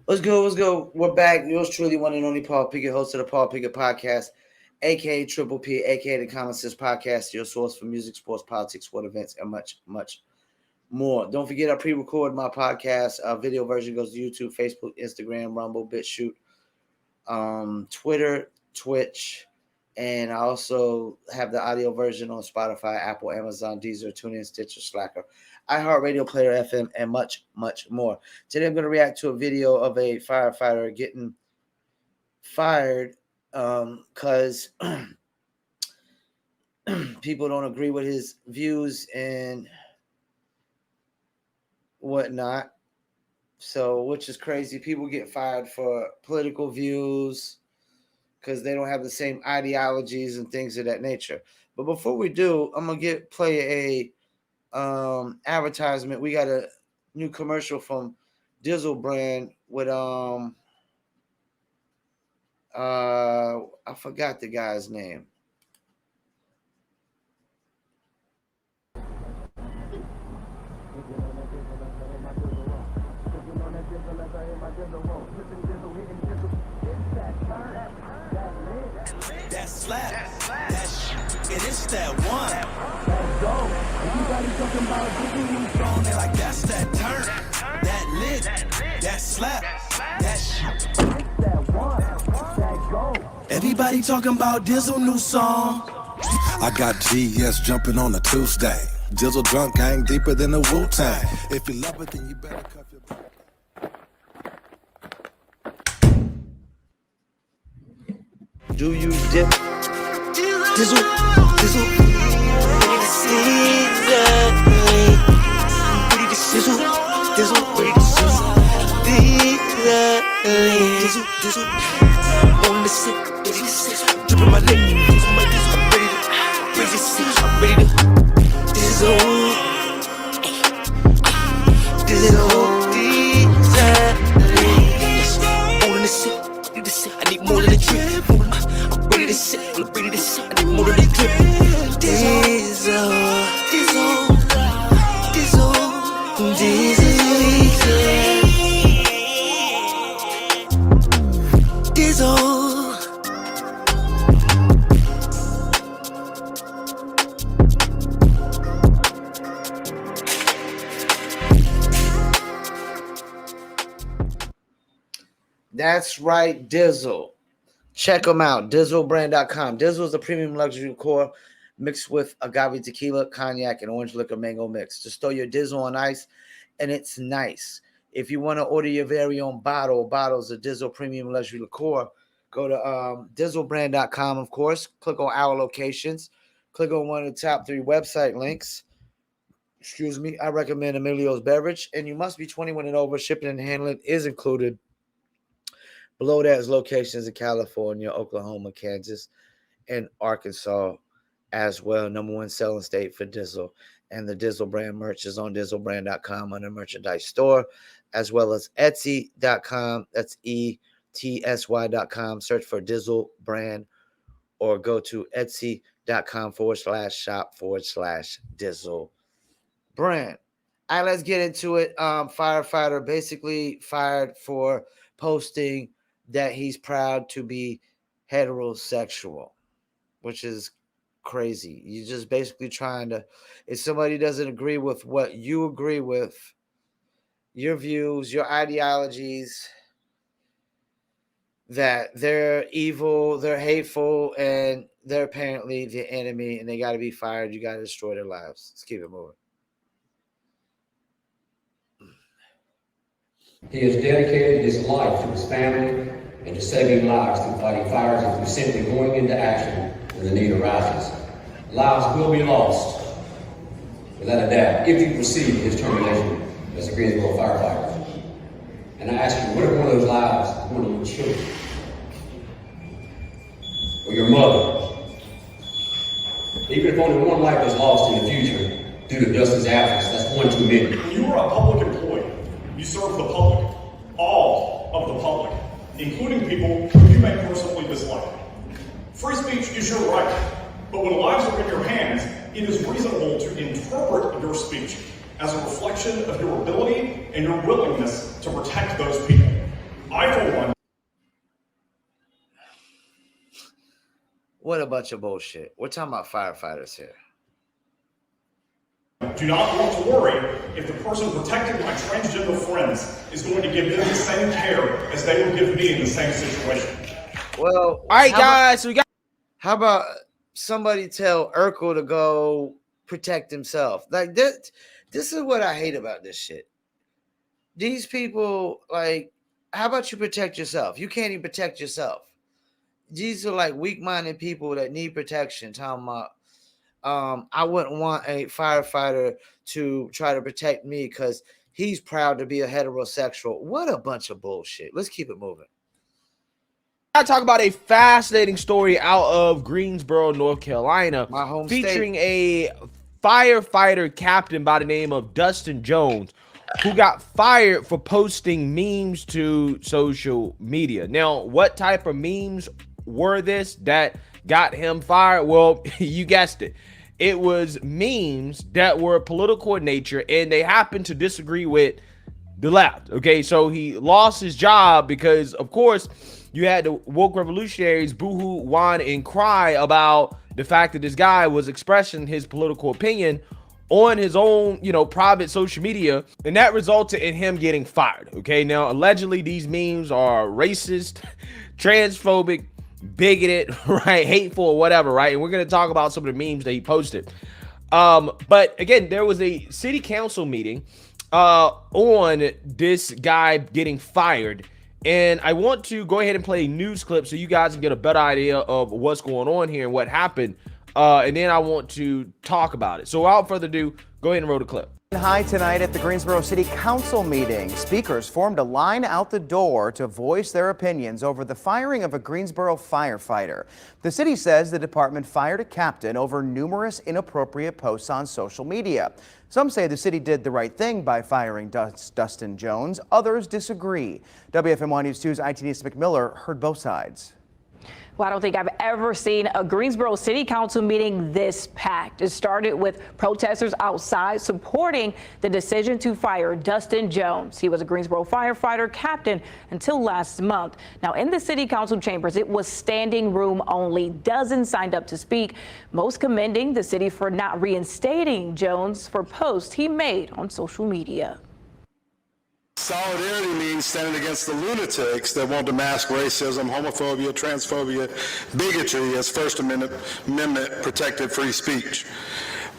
What's good? What's good? We're back. Yours truly, one and only Paul Pickett, host of the Paul Pickett Podcast, aka Triple P, aka the Common Sense Podcast, your source for music, sports, politics, sport events, and much, much more. Don't forget, I pre-record my podcast. Video version goes to YouTube, Facebook, Instagram, Rumble, BitChute, Twitter, Twitch, and I also have the audio version on Spotify, Apple, Amazon, Deezer, TuneIn, Stitcher, Slacker, iHeartRadio, Player FM, and much, much more. Today, I'm going to react to a video of a firefighter getting fired because people don't agree with his views and whatnot. So, which is crazy. People get fired for political views because they don't have the same ideologies and things of that nature. But before we do, I'm gonna play a advertisement. We got a new commercial from Dizzle brand with I forgot the guy's name. That slap, that shit, it is that one. Let's go. Everybody talking about Disney song, they like that's that turn, that lit, that slap, that shit, it's that one, that go. Everybody talking about Dizzle new song. I got GS jumping on a Tuesday. Dizzle drunk gang deeper than the Wu-Tang. If you love it, then you better cuff your back. Do you dip? Dizzle, Dizzle. On the sip, dripping my lip, on my dizzle, I'm ready to raise your seat, I'm ready to dizzle, on the sip, I need more than a drip, I'm ready to sip, I'm ready to sip, I need more than a drip, dizzle, That's right, Dizzle. Check them out, dizzlebrand.com. Dizzle is a premium luxury liqueur mixed with agave tequila, cognac, and orange liquor mango mix. Just throw your Dizzle on ice, and it's nice. If you want to order your very own bottles of Dizzle premium luxury liqueur, go to dizzlebrand.com, of course. Click on our locations. Click on one of the top 3 website links. Excuse me. I recommend Emilio's Beverage, and you must be 21 and over. Shipping and handling is included. Below that is locations in California, Oklahoma, Kansas, and Arkansas as well. Number 1 selling state for Dizzle. And the Dizzle brand merch is on dizzlebrand.com under merchandise store, as well as Etsy.com. That's ETSY.com. Search for Dizzle brand or go to Etsy.com/shop/Dizzle brand. All right, let's get into it. Firefighter basically fired for posting that he's proud to be heterosexual, which is crazy. You're just basically trying to, if somebody doesn't agree with what you agree with, your views, your ideologies, that they're evil, they're hateful, and they're apparently the enemy, and they got to be fired. You got to destroy their lives. Let's keep it moving. He has dedicated his life to his family and to saving lives through fighting fires and through simply going into action when the need arises. Lives will be lost, without a doubt, if you proceed his termination as a Greensboro firefighter. And I ask you, what if one of those lives is one of your children? Or your mother? Even if only one life is lost in the future due to Dustin's absence, that's one too many. When you are a public employee, you serve the public, all of the public, including people who you may personally dislike. Free speech is your right, but when lives are in your hands, it is reasonable to interpret your speech as a reflection of your ability and your willingness to protect those people. everyone. What a bunch of bullshit. We're talking about firefighters here. Do not want to worry if the person protecting my transgender friends is going to give them the same care as they would give me in the same situation. Well, all right, guys. So we got. How about somebody tell Urkel to go protect himself? Like this is what I hate about this shit. These people, like, how about you protect yourself? You can't even protect yourself. These are like weak-minded people that need protection. Talking about, I wouldn't want a firefighter to try to protect me because he's proud to be a heterosexual. What a bunch of bullshit. Let's keep it moving. I talk about a fascinating story out of Greensboro, North Carolina, My home featuring state. a firefighter captain by the name of Dustin Jones, who got fired for posting memes to social media. Now, what type of memes were this that got him fired? Well, you guessed it. It was memes that were political in nature, and they happened to disagree with the left. Okay, so he lost his job because, of course, you had the woke revolutionaries boohoo, whine, and cry about the fact that this guy was expressing his political opinion on his own, private social media, and that resulted in him getting fired. Okay, now allegedly these memes are racist, transphobic, bigoted, right, hateful, or whatever, right? And we're gonna talk about some of the memes that he posted. But again, there was a city council meeting on this guy getting fired. And I want to go ahead and play a news clip so you guys can get a better idea of what's going on here and what happened. And then I want to talk about it. So without further ado, go ahead and roll the clip. High tonight at the Greensboro City Council meeting. Speakers formed a line out the door to voice their opinions over the firing of a Greensboro firefighter. The city says the department fired a captain over numerous inappropriate posts on social media. Some say the city did the right thing by firing Dustin Jones. Others disagree. WFMY News 2's ITD's McMiller heard both sides. Well, I don't think I've ever seen a Greensboro City Council meeting this packed. It started with protesters outside supporting the decision to fire Dustin Jones. He was a Greensboro firefighter captain until last month. Now, in the City Council chambers, it was standing room only. Dozens signed up to speak, most commending the city for not reinstating Jones for posts he made on social media. Solidarity means standing against the lunatics that want to mask racism, homophobia, transphobia, bigotry as First Amendment protected free speech.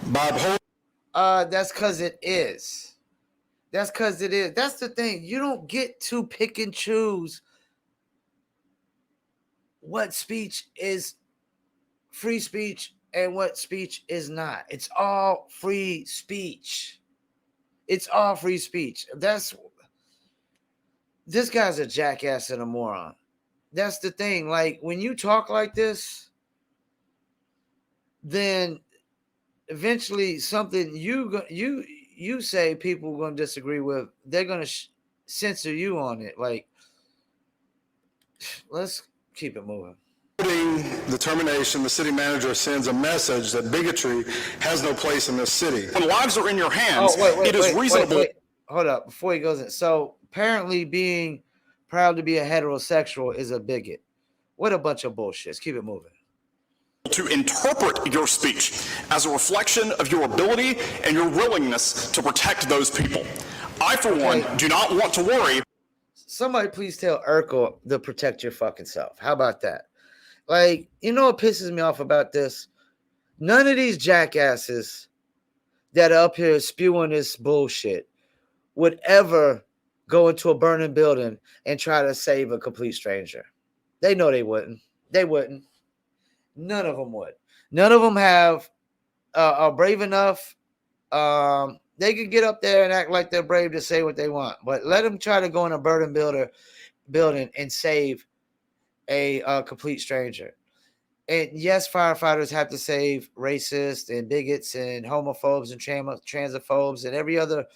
That's because it is. That's because it is. That's the thing. You don't get to pick and choose what speech is free speech and what speech is not. It's all free speech. It's all free speech. This guy's a jackass and a moron. That's the thing. Like, when you talk like this, then eventually something you say people are going to disagree with, they're going to censor you on it. Like, let's keep it moving. The termination, the city manager sends a message that bigotry has no place in this city. When lives are in your hands, it is reasonable. Wait. Hold up, before he goes in. So apparently being proud to be a heterosexual is a bigot. What a bunch of bullshit. Let's keep it moving. To interpret your speech as a reflection of your ability and your willingness to protect those people. I, for one, do not want to worry. Somebody please tell Urkel to protect your fucking self. How about that? Like, you know what pisses me off about this? None of these jackasses that are up here spewing this bullshit would ever go into a burning building and try to save a complete stranger. They know they wouldn't. They wouldn't. None of them would. None of them are brave enough. They could get up there and act like they're brave to say what they want, but let them try to go in a burning building and save a complete stranger. And yes, firefighters have to save racists and bigots and homophobes and transophobes and every other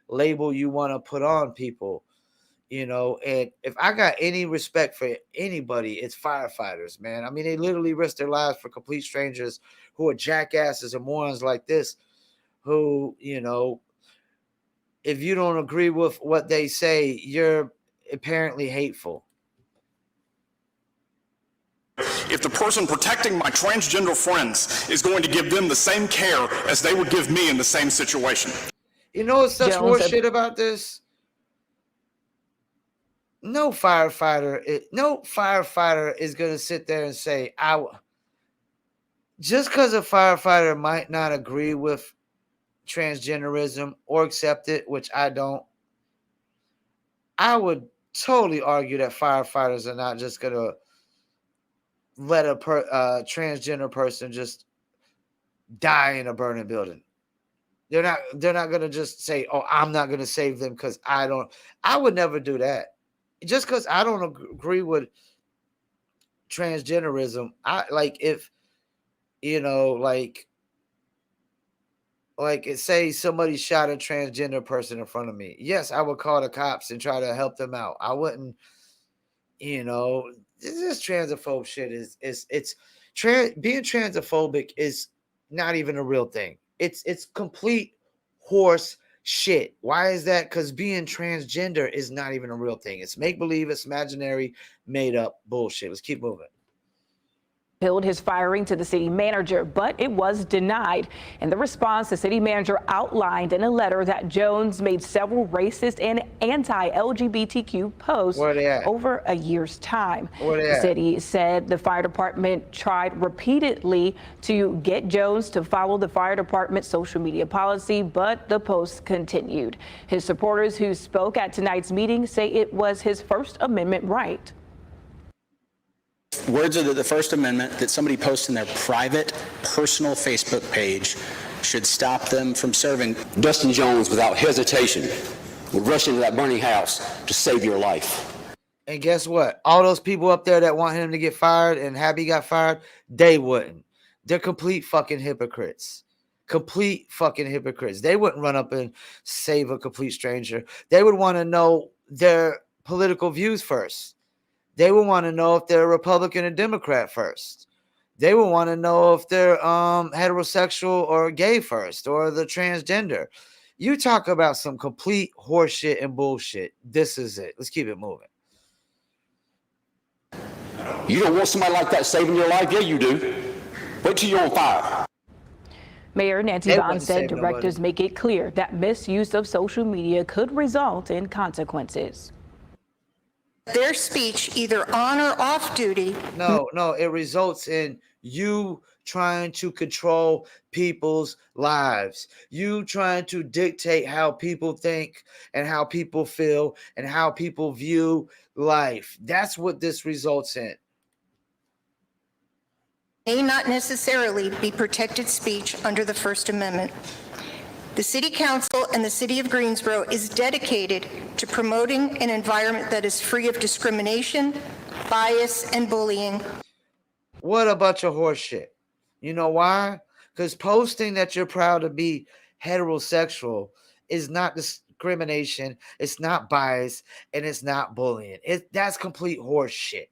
label you want to put on people, and if I got any respect for anybody, it's firefighters, man. I mean, they literally risk their lives for complete strangers who are jackasses and morons like this, who, if you don't agree with what they say, you're apparently hateful. if the person protecting my transgender friends is going to give them the same care as they would give me in the same situation. You know what's such Jones horseshit about this? No firefighter is going to sit there and say, just because a firefighter might not agree with transgenderism or accept it, which I don't, I would totally argue that firefighters are not just going to let a transgender person just die in a burning building. They're not going to just say, oh, I'm not going to save them because I would never do that. Just because I don't agree with transgenderism, if, it say somebody shot a transgender person in front of me. Yes, I would call the cops and try to help them out. I wouldn't, this transphobe shit being transphobic is not even a real thing. It's complete horse shit. Why is that? Because being transgender is not even a real thing. It's make-believe, it's imaginary, made up bullshit. Let's keep moving. Appealed his firing to the city manager, but it was denied. In the response, the city manager outlined in a letter that Jones made several racist and anti-LGBTQ posts over a year's time. The city said the fire department tried repeatedly to get Jones to follow the fire department's social media policy, but the posts continued. His supporters who spoke at tonight's meeting say it was his First Amendment right. Words of the First Amendment that somebody posts in their private, personal Facebook page should stop them from serving. Dustin Jones, without hesitation, would rush into that burning house to save your life. And guess what? All those people up there that want him to get fired and happy got fired, they wouldn't. They're complete fucking hypocrites. Complete fucking hypocrites. They wouldn't run up and save a complete stranger. They would want to know their political views first. They would want to know if they're a Republican or Democrat first. They would want to know if they're heterosexual or gay first, or the transgender. You talk about some complete horseshit and bullshit. This is it. Let's keep it moving. You don't want somebody like that saving your life? Yeah, you do. Wait till you're on fire. Mayor Nancy Vaughn said directors make it clear that misuse of social media could result in consequences. Their speech, either on or off duty. No, it results in you trying to control people's lives. You trying to dictate how people think and how people feel and how people view life. That's what this results in. May not necessarily be protected speech under the First Amendment. The City Council and the City of Greensboro is dedicated to promoting an environment that is free of discrimination, bias, and bullying. What a bunch of horse shit. You know why? Because posting that you're proud to be heterosexual is not discrimination, it's not bias, and it's not bullying. That's complete horse shit.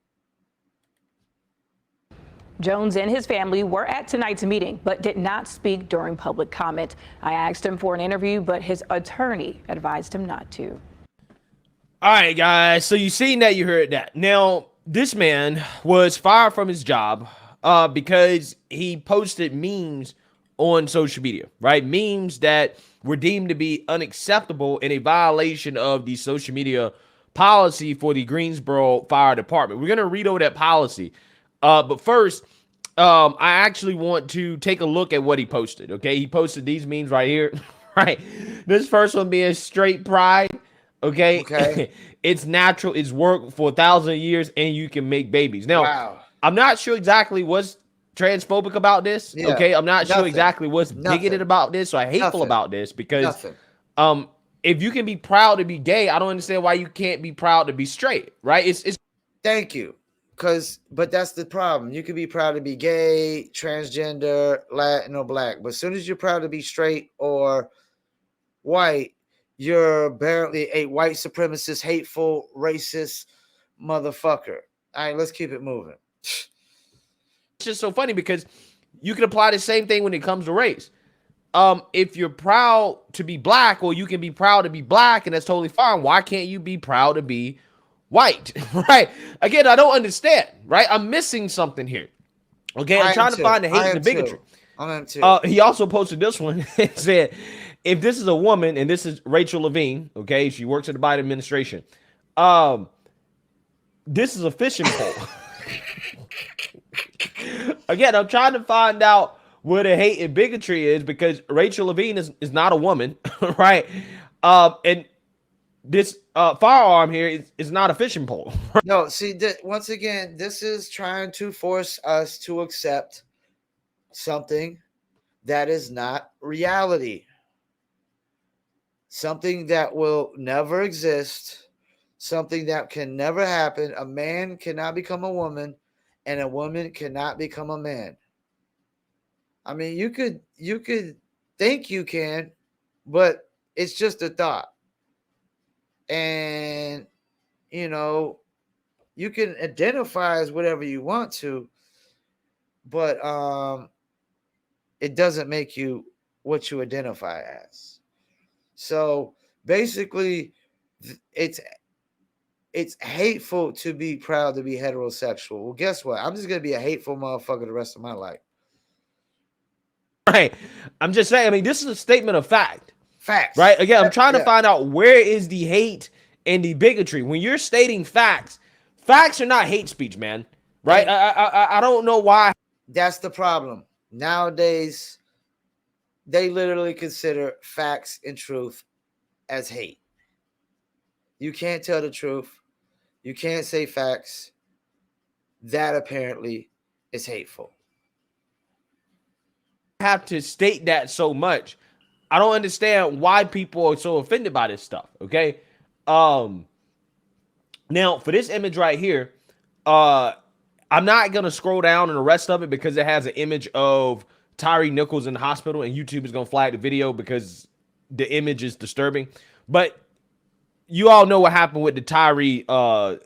Jones and his family were at tonight's meeting, but did not speak during public comment. I asked him for an interview, but his attorney advised him not to. All right, guys. So you seen that, you heard that. Now, this man was fired from his job because he posted memes on social media, right? Memes that were deemed to be unacceptable and a violation of the social media policy for the Greensboro Fire Department. We're going to read over that policy. But first, I actually want to take a look at what he posted, okay? He posted these memes right here, right? This first one being straight pride, okay? It's natural, it's worked for 1,000 years, and you can make babies. Now, I'm not sure exactly what's transphobic about this, okay? I'm not sure exactly what's bigoted about this or hateful about this, because if you can be proud to be gay, I don't understand why you can't be proud to be straight, right? It's Thank you. But that's the problem. You can be proud to be gay, transgender, Latin, or black. But as soon as you're proud to be straight or white, you're barely a white supremacist, hateful, racist motherfucker. All right, let's keep it moving. It's just so funny because you can apply the same thing when it comes to race. If you're proud to be black, or you can be proud to be black, and that's totally fine. Why can't you be proud to be white, right? Again, I don't understand, right? I'm missing something here. Okay, I'm trying to find the hate and the bigotry. I am too. He also posted this one. It said, if this is a woman, and this is Rachel Levine, okay, she works at the Biden administration. This is a fishing pole. Again, I'm trying to find out where the hate and bigotry is, because Rachel Levine is not a woman, right? And this firearm here is not a fishing pole. No, see, once again, this is trying to force us to accept something that is not reality, something that will never exist, something that can never happen. A man cannot become a woman, and a woman cannot become a man. I mean, you could think you can, but it's just a thought. And you know, you can identify as whatever you want to, but it doesn't make you what you identify as. So basically, it's hateful to be proud to be heterosexual. Well, guess what? I'm just gonna be a hateful motherfucker the rest of my life. Right. I'm just saying, I mean, this is a statement of fact. Facts. Right? Again, I'm trying to Yeah. find out where is the hate and the bigotry. When you're stating facts, facts are not hate speech, man. Right? I don't know why. That's the problem. Nowadays, they literally consider facts and truth as hate. You can't tell the truth. You can't say facts. That apparently is hateful. Have to state that so much. I don't understand why people are so offended by this stuff. Okay. Now for this image right here, I'm not gonna scroll down and the rest of it because it has an image of Tyree Nichols in the hospital, and YouTube is gonna flag the video because the image is disturbing. But you all know what happened with the Tyree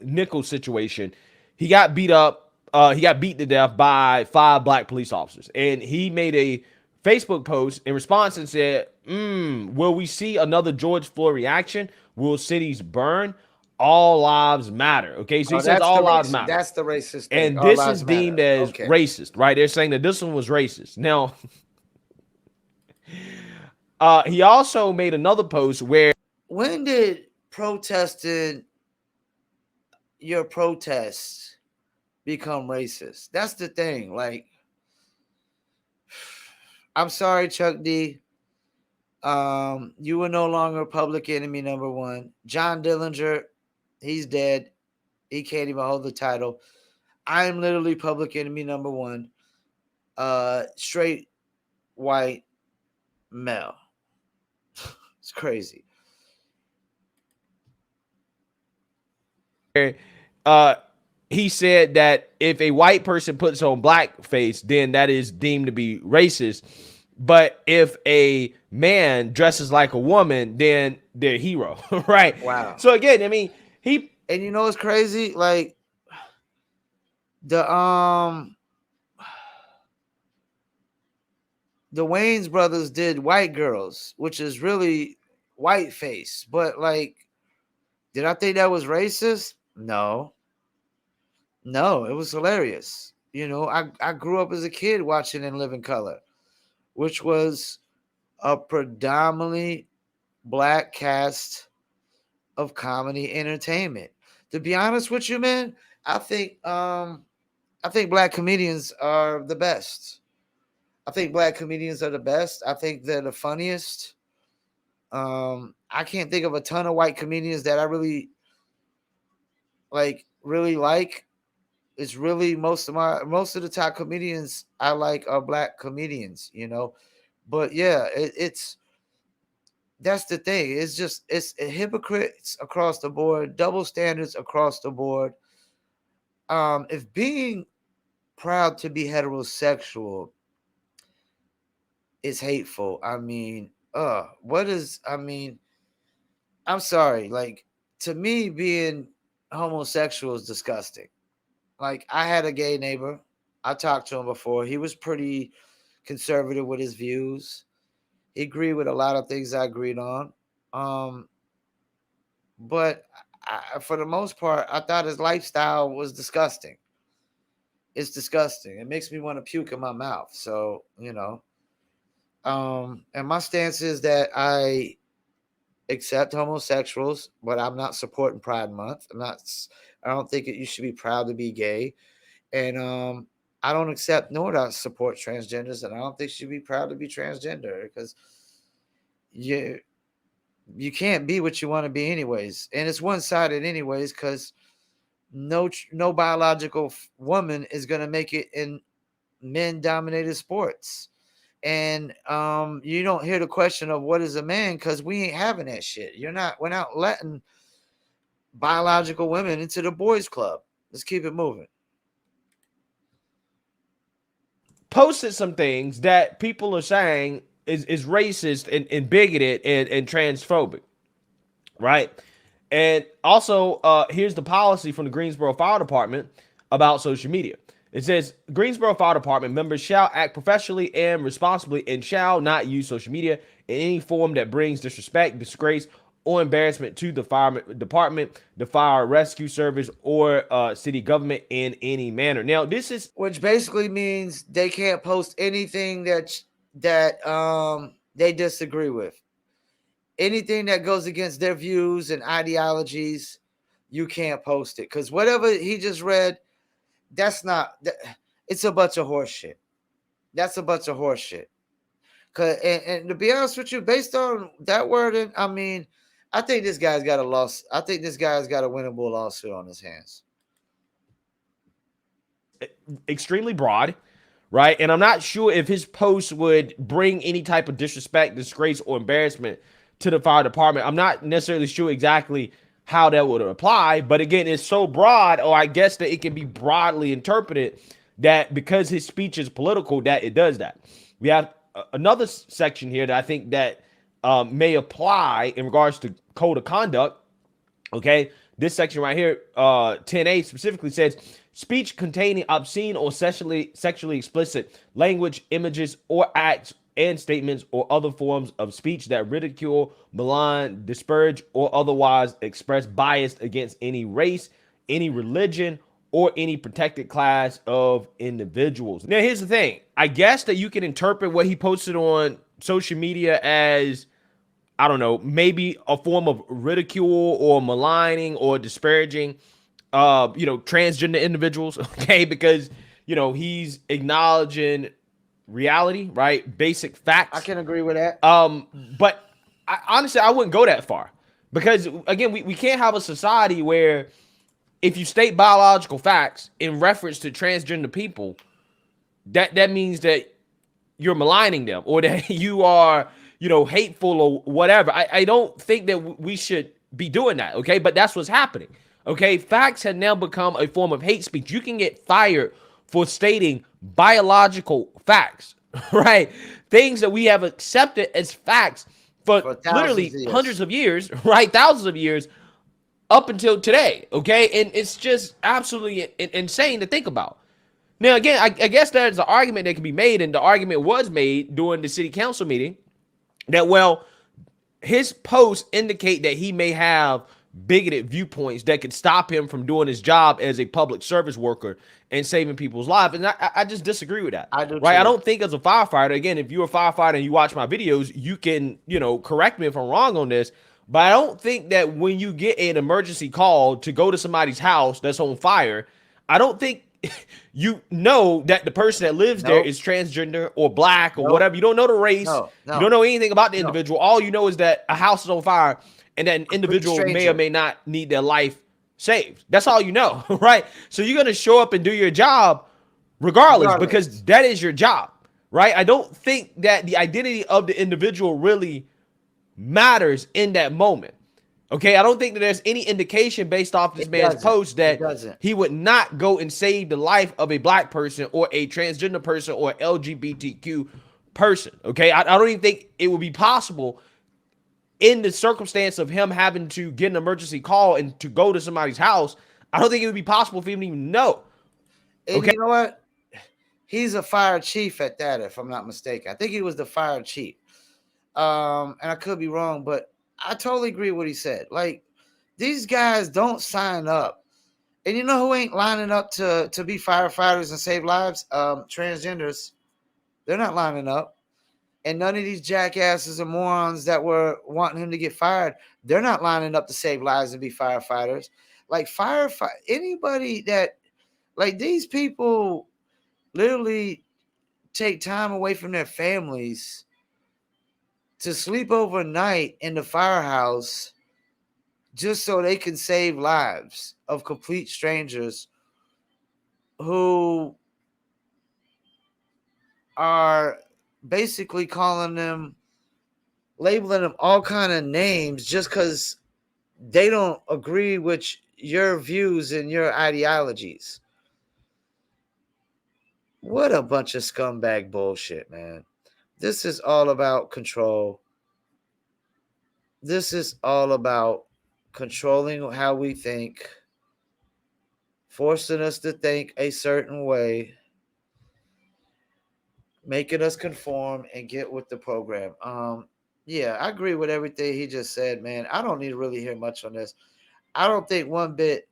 Nichols situation. He got beat up. He got beat to death by 5 black police officers, and he made a Facebook post in response and said, will we see another George Floyd reaction? Will cities burn? All lives matter. Okay, so he says all lives matter. That's the racist thing. And All this lives is deemed matter. as Okay. racist, right? They're saying that this one was racist. Now, he also made another post where, When did protesting your protests become racist? That's the thing. Like, I'm sorry, Chuck D. You were no longer public enemy number one. John Dillinger, he's dead. He can't even hold the title. I'm literally public enemy number one. Straight white male. It's crazy. he said that if a white person puts on blackface, then that is deemed to be racist. But if a man dresses like a woman, then they're a hero, right? Wow. So again, I mean, and you know what's crazy? Like the Wayans brothers did White Girls, which is really white face. But like, did I think that was racist? No, it was hilarious. You know, I grew up as a kid watching In Living Color, which was a predominantly black cast of comedy entertainment. To be honest with you, man, I think black comedians are the best. I think black comedians are the best. I think they're the funniest. I can't think of a ton of white comedians that I really like. It's really most of the top comedians I like are black comedians, you know. But yeah, it's that's the thing. It's hypocrites across the board, double standards across the board. If being proud to be heterosexual is hateful, I mean, I'm sorry. Like, to me, being homosexual is disgusting. Like, I had a gay neighbor. I talked to him before. He was pretty conservative with his views. He agreed with a lot of things I agreed on. But for the most part, I thought his lifestyle was disgusting. It's disgusting. It makes me want to puke in my mouth. So, and my stance is that I accept homosexuals, but I'm not supporting Pride Month. I don't think that you should be proud to be gay. And I don't accept nor do I support transgenders, and I don't think you should be proud to be transgender, because you can't be what you want to be anyways. And it's one-sided anyways, because no biological woman is going to make it in men-dominated sports. And you don't hear the question of what is a man, because we ain't having that shit. We're not letting biological women into the boys club. Let's keep it moving. Posted some things that people are saying is racist and bigoted and transphobic, right? And also, here's the policy from the Greensboro Fire Department about social media. It says Greensboro Fire Department members shall act professionally and responsibly and shall not use social media in any form that brings disrespect, disgrace, or embarrassment to the fire department, the fire rescue service, or city government in any manner. Now, this is, which basically means they can't post anything that they disagree with. Anything that goes against their views and ideologies, you can't post it, because whatever he just read, it's a bunch of horse shit. That's a bunch of horse shit. And to be honest with you, based on that wording, I mean, I think this guy's got a loss. I think this guy's got a winnable lawsuit on his hands. Extremely broad, right? And I'm not sure if his post would bring any type of disrespect, disgrace, or embarrassment to the fire department. I'm not necessarily sure exactly how that would apply, but again, it's so broad, or I guess that it can be broadly interpreted that because his speech is political, that it does that. We have another section here that I think that may apply in regards to code of conduct. Okay, this section right here, 10A specifically says speech containing obscene or sexually explicit language, images, or acts and statements or other forms of speech that ridicule, malign, disparage, or otherwise express bias against any race, any religion, or any protected class of individuals. Now, here's the thing. I guess that you can interpret what he posted on social media as, I don't know, maybe a form of ridicule or maligning or disparaging, transgender individuals, okay? Because, he's acknowledging reality, right? Basic facts. I can agree with that. But honestly, I wouldn't go that far, because again, we can't have a society where if you state biological facts in reference to transgender people, that means that you're maligning them or that you are, hateful or whatever. I don't think that we should be doing that, okay? But that's what's happening, okay? Facts have now become a form of hate speech. You can get fired for stating biological facts, right? Things that we have accepted as facts for literally hundreds of years, right? Thousands of years up until today, okay? And it's just absolutely insane to think about. Now, again, I guess there's an argument that can be made, and the argument was made during the city council meeting that, well, his posts indicate that he may have bigoted viewpoints that could stop him from doing his job as a public service worker and saving people's lives. And I just disagree with that. I do, right? too. I don't think as a firefighter, again, if you're a firefighter and you watch my videos, you can, correct me if I'm wrong on this, but I don't think that when you get an emergency call to go to somebody's house that's on fire, I don't think you know that the person that lives there is transgender or black or whatever. You don't know the race. You don't know anything about the individual. All you know is that a house is on fire and that an individual may or may not need their life saved. That's all you know, right? So you're going to show up and do your job regardless, because that is your job, right? I don't think that the identity of the individual really matters in that moment. Okay, I don't think that there's any indication based off this man's post that he would not go and save the life of a black person or a transgender person or LGBTQ person. Okay, I don't even think it would be possible in the circumstance of him having to get an emergency call and to go to somebody's house. I don't think it would be possible for him to even know. And you know what? He's a fire chief at that, if I'm not mistaken. I think he was the fire chief. And I could be wrong, but I totally agree with what he said. Like, These guys don't sign up. And you know who ain't lining up to be firefighters and save lives? Transgenders. They're not lining up. And none of these jackasses and morons that were wanting him to get fired, they're not lining up to save lives and be firefighters. Like anybody that, like, these people literally take time away from their families to sleep overnight in the firehouse just so they can save lives of complete strangers who are basically labeling them all kind of names just because they don't agree with your views and your ideologies. What a bunch of scumbag bullshit, man. This is all about control. This is all about controlling how we think, forcing us to think a certain way, making us conform and get with the program. Yeah, I agree with everything he just said, man. I don't need to really hear much on this. I don't think one bit.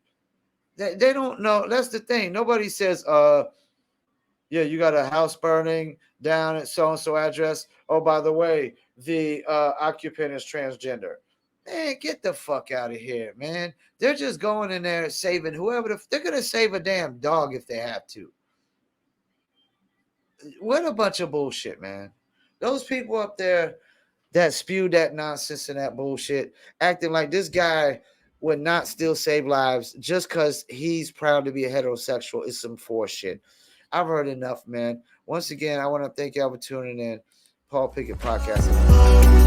They don't know. That's the thing. Nobody says, yeah, you got a house burning down at so-and-so address. Oh, by the way, the occupant is transgender. Man, get the fuck out of here, man. They're just going in there saving whoever. They're going to save a damn dog if they have to. What a bunch of bullshit, man. Those people up there that spewed that nonsense and that bullshit, acting like this guy would not still save lives just because he's proud to be a heterosexual is some forced shit. I've heard enough, man. Once again, I want to thank y'all for tuning in. Paul Pickett Podcast.